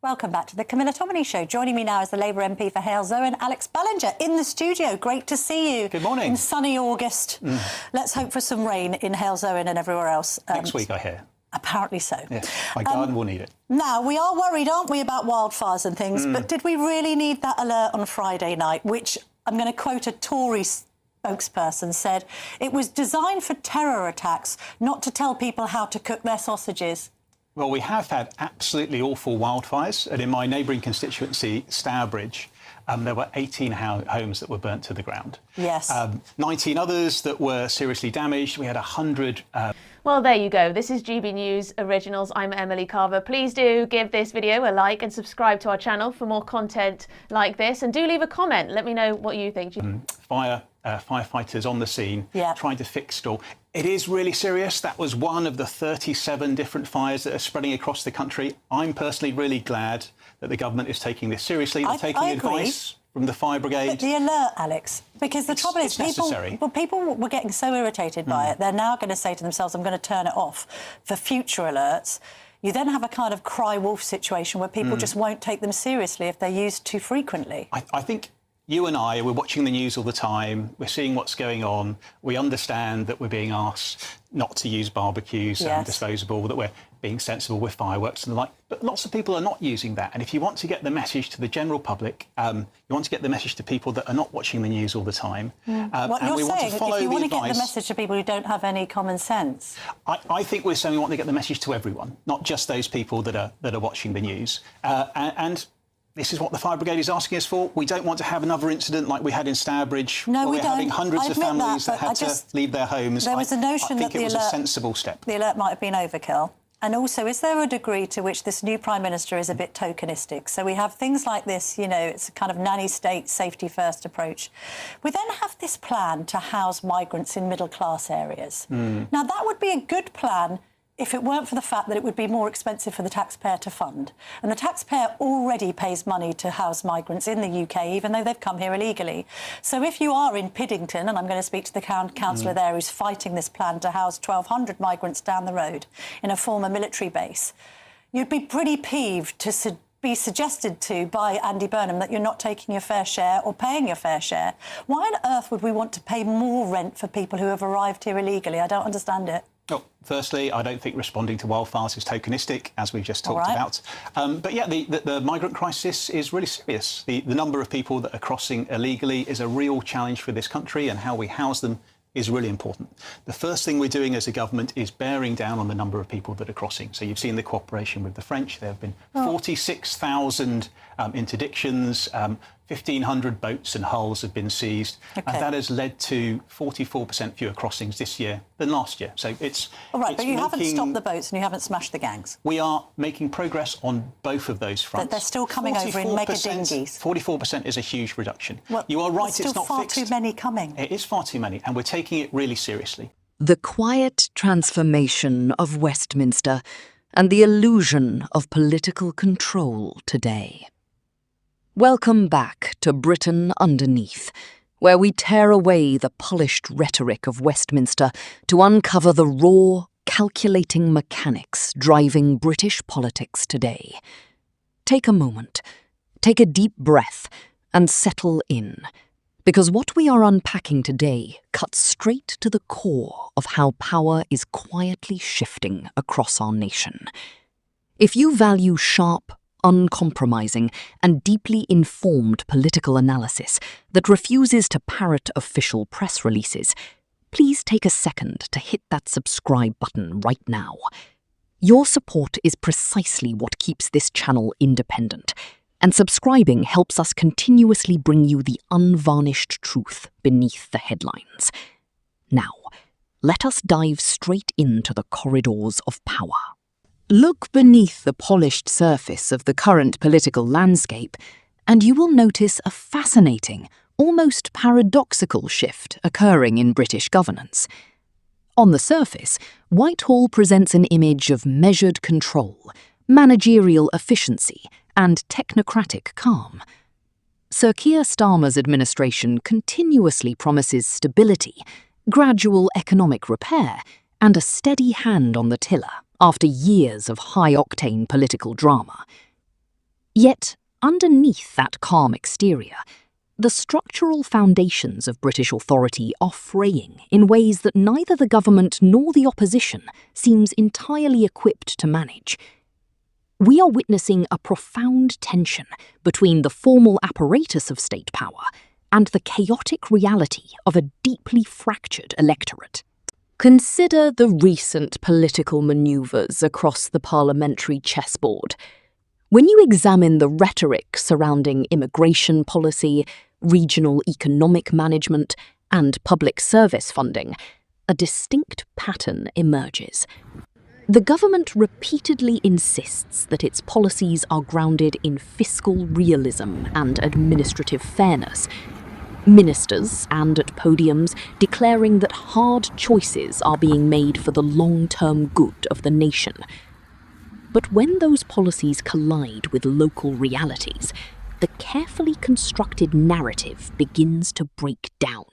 Welcome back to the Camilla Tominey Show. Joining me now is the Labour MP for Hale-Zoe, Alex Ballinger, in the studio. Great to see you. Good morning. In sunny August. Let's hope for some rain in Hale-Zoe and everywhere else. Next week, I hear. Apparently so. Yes, my garden will need it. Now, we are worried, aren't we, about wildfires and things, but did we really need that alert on Friday night, which, I'm going to quote a Tory spokesperson, said it was designed for terror attacks, not to tell people how to cook their sausages? Well, we have had absolutely awful wildfires, and in my neighbouring constituency, Stourbridge, there were 18 homes that were burnt to the ground. Yes. 19 others that were seriously damaged. We had 100... Well, there you go. This is GB News Originals. I'm Emily Carver. Please do give this video a like and subscribe to our channel for more content like this. And do leave a comment. Let me know what you think. Firefighters on the scene, Yeah. trying to fix stall. It is really serious. That was one of the 37 different fires that are spreading across the country. I'm personally really glad that the government is taking this seriously. They're taking advice from the fire brigade. But the alert, Alex, because the trouble is people were getting so irritated by it, they're now going to say to themselves, I'm going to turn it off for future alerts. You then have a kind of cry wolf situation where people just won't take them seriously if they're used too frequently. I think you and I, we're watching the news all the time. We're seeing what's going on. We understand that we're being asked not to use barbecues and disposable, that we're being sensible with fireworks and the like. But lots of people are not using that. And if you want to get the message to the general public, you want to get the message to people that are not watching the news all the time. What you're saying, if you want to get the message to people who don't have any common sense. I think we're saying we want to get the message to everyone, not just those people that are watching the news. And this is what the fire brigade is asking us for. We don't want to have another incident like we had in Stourbridge, where we're having hundreds of families that had to leave their homes. There was a notion that it was a sensible step. The alert might have been overkill. And also, is there a degree to which this new Prime Minister is a bit tokenistic? So we have things like this, you know, it's a kind of nanny state, safety first approach. We then have this plan to house migrants in middle-class areas. Now, that would be a good plan if it weren't for the fact that it would be more expensive for the taxpayer to fund. And the taxpayer already pays money to house migrants in the UK, even though they've come here illegally. So if you are in Piddington, and I'm going to speak to the councillor there who's fighting this plan to house 1,200 migrants down the road in a former military base, you'd be pretty peeved to be suggested to by Andy Burnham that you're not taking your fair share or paying your fair share. Why on earth would we want to pay more rent for people who have arrived here illegally? I don't understand it. Well, firstly, I don't think responding to wildfires is tokenistic, as we've just talked about. But yeah, the migrant crisis is really serious. The number of people that are crossing illegally is a real challenge for this country, and how we house them is really important. The first thing we're doing as a government is bearing down on the number of people that are crossing. So you've seen the cooperation with the French. There have been 46,000 interdictions, 1,500 boats and hulls have been seized. And that has led to 44% fewer crossings this year than last year. So it's... All right, but you haven't stopped the boats and you haven't smashed the gangs. We are making progress on both of those fronts. But they're still coming over in mega dinghies. 44% is a huge reduction. Well, you are right, it's not fixed. Still far too many coming. It is far too many, and we're taking it really seriously. The quiet transformation of Westminster and the illusion of political control today. Welcome back to Britain Underneath, where we tear away the polished rhetoric of Westminster to uncover the raw, calculating mechanics driving British politics today. Take a moment, take a deep breath, and settle in, because what we are unpacking today cuts straight to the core of how power is quietly shifting across our nation. If you value sharp, uncompromising, and deeply informed political analysis that refuses to parrot official press releases, please take a second to hit that subscribe button right now. Your support is precisely what keeps this channel independent, and subscribing helps us continuously bring you the unvarnished truth beneath the headlines. Now, let us dive straight into the corridors of power. Look beneath the polished surface of the current political landscape, and you will notice a fascinating, almost paradoxical shift occurring in British governance. On the surface, Whitehall presents an image of measured control, managerial efficiency, and technocratic calm. Sir Keir Starmer's administration continuously promises stability, gradual economic repair, and a steady hand on the tiller after years of high-octane political drama. Yet, underneath that calm exterior, the structural foundations of British authority are fraying in ways that neither the government nor the opposition seems entirely equipped to manage. We are witnessing a profound tension between the formal apparatus of state power and the chaotic reality of a deeply fractured electorate. Consider the recent political manoeuvres across the parliamentary chessboard. When you examine the rhetoric surrounding immigration policy, regional economic management, and public service funding, a distinct pattern emerges. The government repeatedly insists that its policies are grounded in fiscal realism and administrative fairness. Ministers stand at podiums declaring that hard choices are being made for the long-term good of the nation. But when those policies collide with local realities, the carefully constructed narrative begins to break down.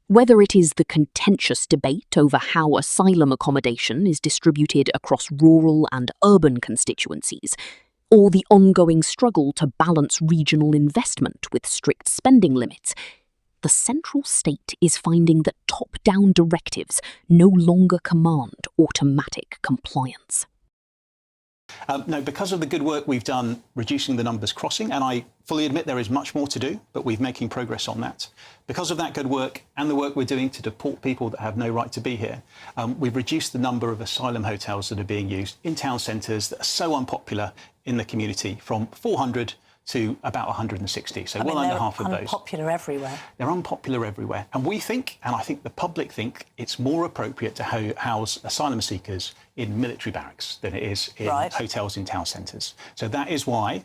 Whether it is the contentious debate over how asylum accommodation is distributed across rural and urban constituencies, or the ongoing struggle to balance regional investment with strict spending limits, the central state is finding that top-down directives no longer command automatic compliance. No, because of the good work we've done reducing the numbers crossing, and I fully admit there is much more to do, but we're making progress on that. Because of that good work and the work we're doing to deport people that have no right to be here, we've reduced the number of asylum hotels that are being used in town centres that are so unpopular in the community from 400 to about 160, so well under half of those. They're unpopular everywhere. They're unpopular everywhere. And we think, and I think the public think, it's more appropriate to house asylum seekers in military barracks than it is in hotels in town centres. So that is why,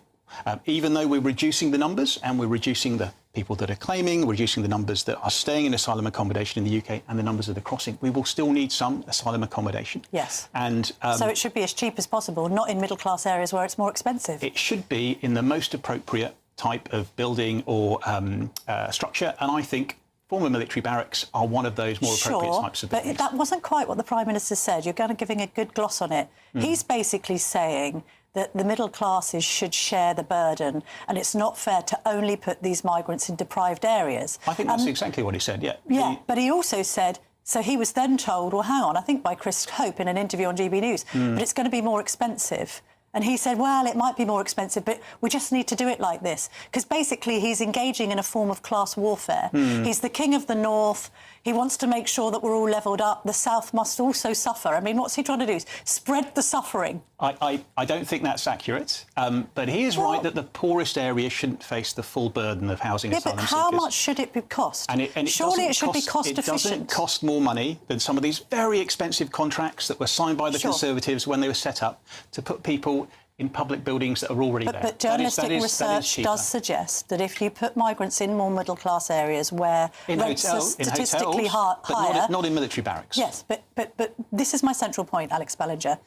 even though we're reducing the numbers and we're reducing the people that are claiming, reducing the numbers that are staying in asylum accommodation in the UK and the numbers that are crossing, we will still need some asylum accommodation. Yes. And so it should be as cheap as possible, not in middle-class areas where it's more expensive. It should be in the most appropriate type of building or structure, and I think former military barracks are one of those more appropriate types of buildings. But that wasn't quite what the Prime Minister said. You're kind of giving a good gloss on it. He's basically saying that the middle classes should share the burden, and it's not fair to only put these migrants in deprived areas. I think that's exactly what he said, yeah. Yeah, but he also said, so he was then told, well, hang on, I think by Chris Hope in an interview on GB News, but it's going to be more expensive. And he said, well, it might be more expensive, but we just need to do it like this. Because basically he's engaging in a form of class warfare. He's the king of the North. He wants to make sure that we're all levelled up. The South must also suffer. I mean, what's he trying to do? Spread the suffering. I don't think that's accurate. But he is right that the poorest areas shouldn't face the full burden of housing asylum seekers. But how much should it cost? Surely it should be cost efficient. It doesn't cost more money than some of these very expensive contracts that were signed by the Conservatives when they were set up to put people in public buildings that are already there. But journalistic research does suggest that if you put migrants in more middle-class areas where rents are statistically higher... But not in military barracks. Yes, but this is my central point, Alex Ballinger.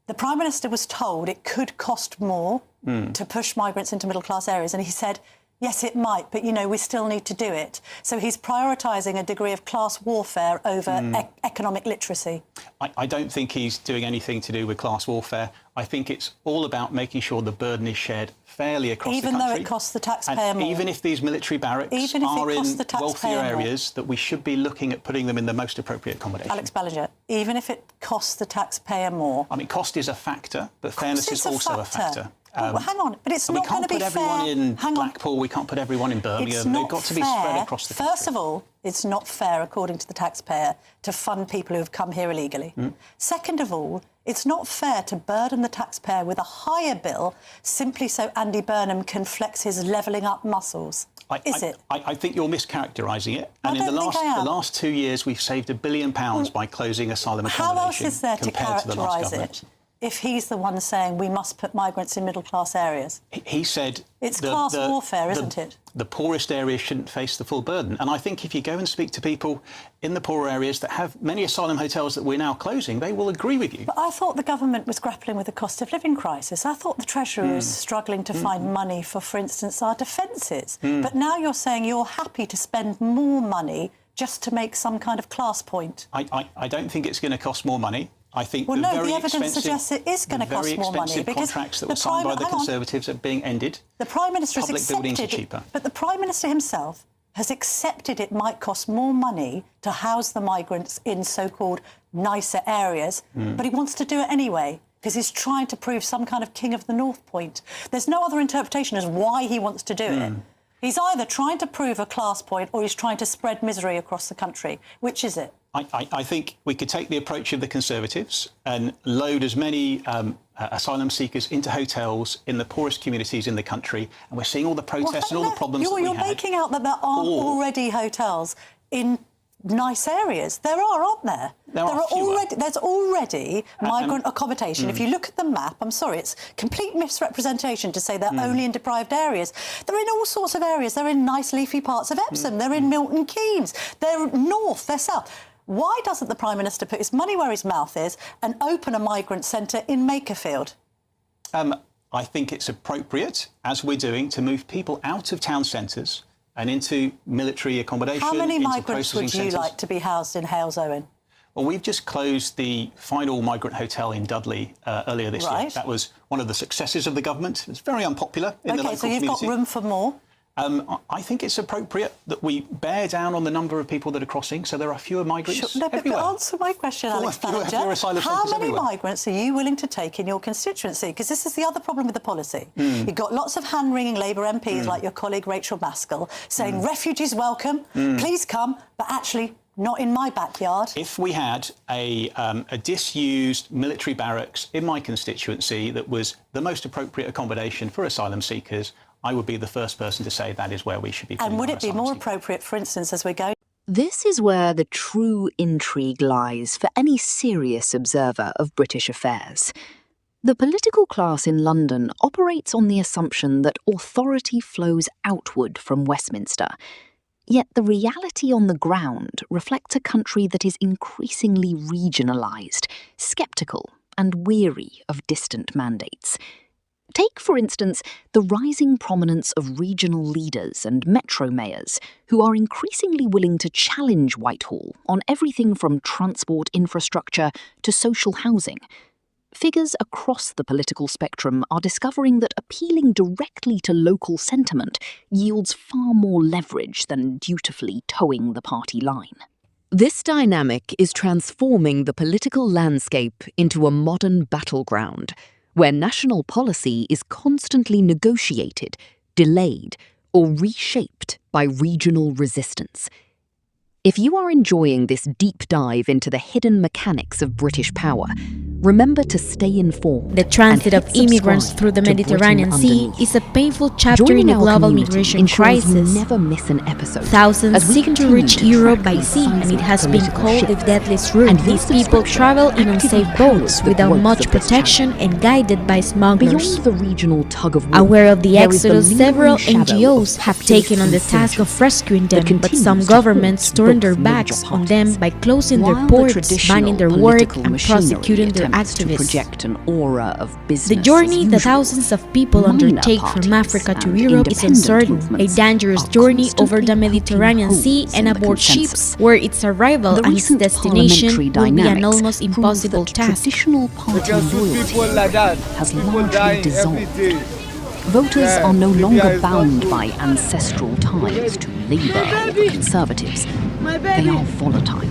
The Prime Minister was told it could cost more to push migrants into middle-class areas, and he said, yes, it might, but, you know, we still need to do it. So he's prioritising a degree of class warfare over economic literacy. I don't think he's doing anything to do with class warfare. I think it's all about making sure the burden is shared fairly across the country. Even though it costs the taxpayer more. Even if these military barracks are in wealthier areas, that we should be looking at putting them in the most appropriate accommodation. Alex Ballinger, even if it costs the taxpayer more... I mean, cost is a factor, but fairness is also a factor. Hang on, but it's not going to be fair. We can't put everyone in Blackpool, we can't put everyone in Birmingham. They've got to be spread across the country. First of all, it's not fair, according to the taxpayer, to fund people who have come here illegally. Second of all, it's not fair to burden the taxpayer with a higher bill simply so Andy Burnham can flex his levelling up muscles. Is it? I think you're mischaracterising it. And in the last 2 years, we've saved £1 billion by closing asylum accommodation. How else is there to characterise it if he's the one saying we must put migrants in middle-class areas? He said... It's class warfare, isn't it? The poorest areas shouldn't face the full burden. And I think if you go and speak to people in the poorer areas that have many asylum hotels that we're now closing, they will agree with you. But I thought the government was grappling with the cost of living crisis. I thought the Treasury was struggling to find money for instance, our defences. But now you're saying you're happy to spend more money just to make some kind of class point. I don't think it's going to cost more money. I think well, the no, very the evidence expensive, suggests it is going to cost more money very expensive because contracts that were signed by the Conservatives are being ended. The Prime Minister has Public buildings are accepted, cheaper. but the Prime Minister himself has accepted it might cost more money to house the migrants in so-called nicer areas, but he wants to do it anyway because he's trying to prove some kind of King of the North point. There's no other interpretation as why he wants to do it. He's either trying to prove a class point or he's trying to spread misery across the country. Which is it? I think we could take the approach of the Conservatives and load as many asylum seekers into hotels in the poorest communities in the country, and we're seeing all the protests and all the problems that we You're had. making out that there aren't already hotels in nice areas. There are, aren't there? There's already migrant accommodation. If you look at the map, I'm sorry, it's complete misrepresentation to say they're only in deprived areas. They're in all sorts of areas. They're in nice leafy parts of Epsom. They're in Milton Keynes. They're north, they're south. Why doesn't the Prime Minister put his money where his mouth is and open a migrant centre in Makerfield? I think it's appropriate, as we're doing, to move people out of town centres and into military accommodation. How many into migrants would you centres. like to be housed in Hales Owen? Well, we've just closed the final migrant hotel in Dudley earlier this year. That was one of the successes of the government. It's very unpopular in the local community. Okay, so you've got room for more? I think it's appropriate that we bear down on the number of people that are crossing, so there are fewer migrants everywhere. But answer my question, Alex Badger. How many migrants are you willing to take in your constituency? Because this is the other problem with the policy. You've got lots of hand-wringing Labour MPs like your colleague Rachel Maskell saying refugees welcome, please come, but actually not in my backyard. If we had a disused military barracks in my constituency that was the most appropriate accommodation for asylum seekers, I would be the first person to say that is where we should be putting. And would it be more appropriate, for instance, as we go? This is where the true intrigue lies for any serious observer of British affairs. The political class in London operates on the assumption that authority flows outward from Westminster. Yet the reality on the ground reflects a country that is increasingly regionalised, sceptical and weary of distant mandates. Take, for instance, the rising prominence of regional leaders and metro mayors who are increasingly willing to challenge Whitehall on everything from transport infrastructure to social housing. Figures across the political spectrum are discovering that appealing directly to local sentiment yields far more leverage than dutifully towing the party line. This dynamic is transforming the political landscape into a modern battleground, where national policy is constantly negotiated, delayed, or reshaped by regional resistance. If you are enjoying this deep dive into the hidden mechanics of British power, remember to stay informed. The transit of immigrants through the Mediterranean Sea is a painful chapter in the global migration crisis. Never miss an episode. Thousands seek to reach Europe by sea, and it has been called the deadliest route. These people travel in unsafe boats without much protection and guided by smugglers. Beyond the regional tug of war, aware of the exodus, several NGOs have taken on the task of rescuing them, but some governments turned their backs on them by closing their ports, banning their work, and prosecuting their activists. Project an aura of business. The journey that thousands of people undertake from Africa to Europe is uncertain, a dangerous journey over the Mediterranean Sea and aboard ships, where its arrival and its destination will be an almost impossible task. Traditional party loyalty has largely dissolved. Voters are no longer bound by ancestral ties to Labour or the Conservatives. They are volatile,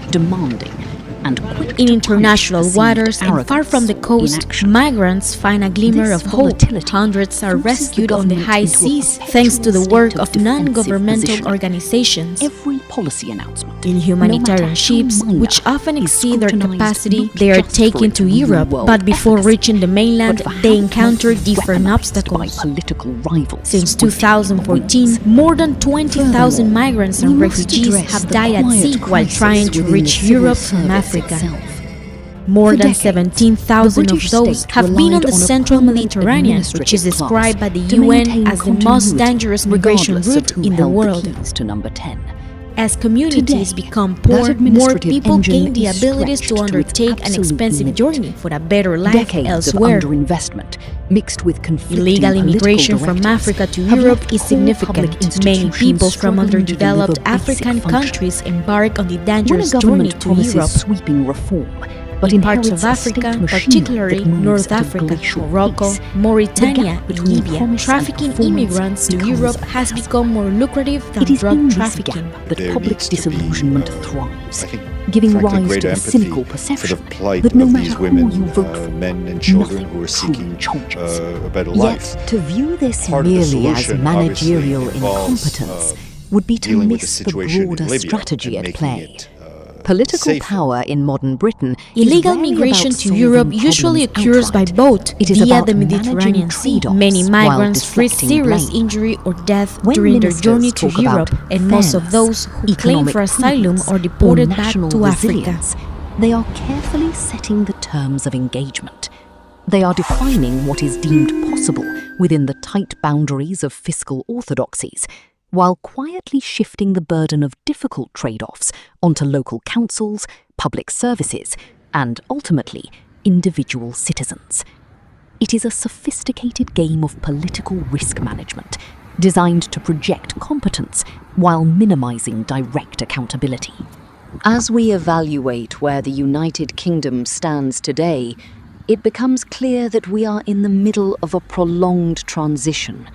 demanding, and quick in international waters and far from the coast, migrants find a glimmer of hope. Hundreds are rescued on the high seas thanks to the work of non-governmental organizations. Every policy announcement, in humanitarian ships, which often exceed their capacity, they are taken to Europe, but before reaching the mainland, they encounter different obstacles. Since 2014, more than 20,000 migrants and refugees have died at sea while trying to reach Europe from Africa. More than 17,000 of those have been on the central Mediterranean, which is described by the UN as the most dangerous migration route in the world. As communities become poor, more people gain the abilities to undertake an expensive journey for a better life elsewhere. Illegal immigration from Africa to Europe is significant. Many people from underdeveloped African countries embark on the dangerous journey to Europe. Sweeping reform, but in parts of Africa, particularly North Africa, Morocco, Mauritania, and Libya, trafficking immigrants to Europe has become more lucrative than drug trafficking. That public disillusionment thrives, giving rise to a cynical perception that no matter who you vote for, men and children who are seeking a better life. Yet, to view this merely as managerial incompetence would be to miss the broader strategy at play. Political power in modern Britain Illegal migration to Europe usually occurs by boat via the Mediterranean Sea. Many migrants risk serious injury or death during their journey to Europe, and most of those who claim for asylum are deported back to Africa. They are carefully setting the terms of engagement. They are defining what is deemed possible within the tight boundaries of fiscal orthodoxies, while quietly shifting the burden of difficult trade-offs onto local councils, public services, and, ultimately, individual citizens. It is a sophisticated game of political risk management, designed to project competence while minimizing direct accountability. As we evaluate where the United Kingdom stands today, it becomes clear that we are in the middle of a prolonged transition.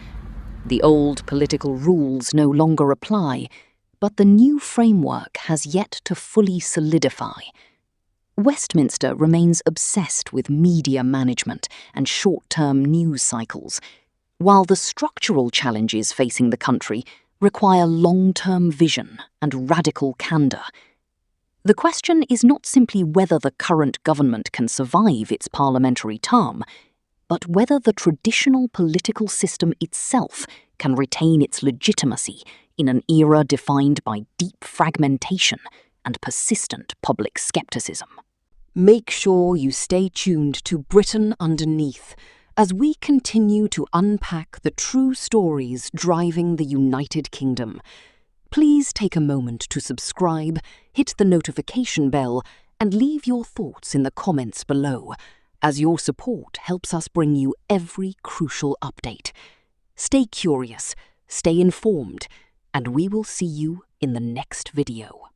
The old political rules no longer apply, but the new framework has yet to fully solidify. Westminster remains obsessed with media management and short-term news cycles, while the structural challenges facing the country require long-term vision and radical candour. The question is not simply whether the current government can survive its parliamentary term, but whether the traditional political system itself can retain its legitimacy in an era defined by deep fragmentation and persistent public scepticism. Make sure you stay tuned to Britain Underneath as we continue to unpack the true stories driving the United Kingdom. Please take a moment to subscribe, hit the notification bell, and leave your thoughts in the comments below, as your support helps us bring you every crucial update. Stay curious, stay informed, and we will see you in the next video.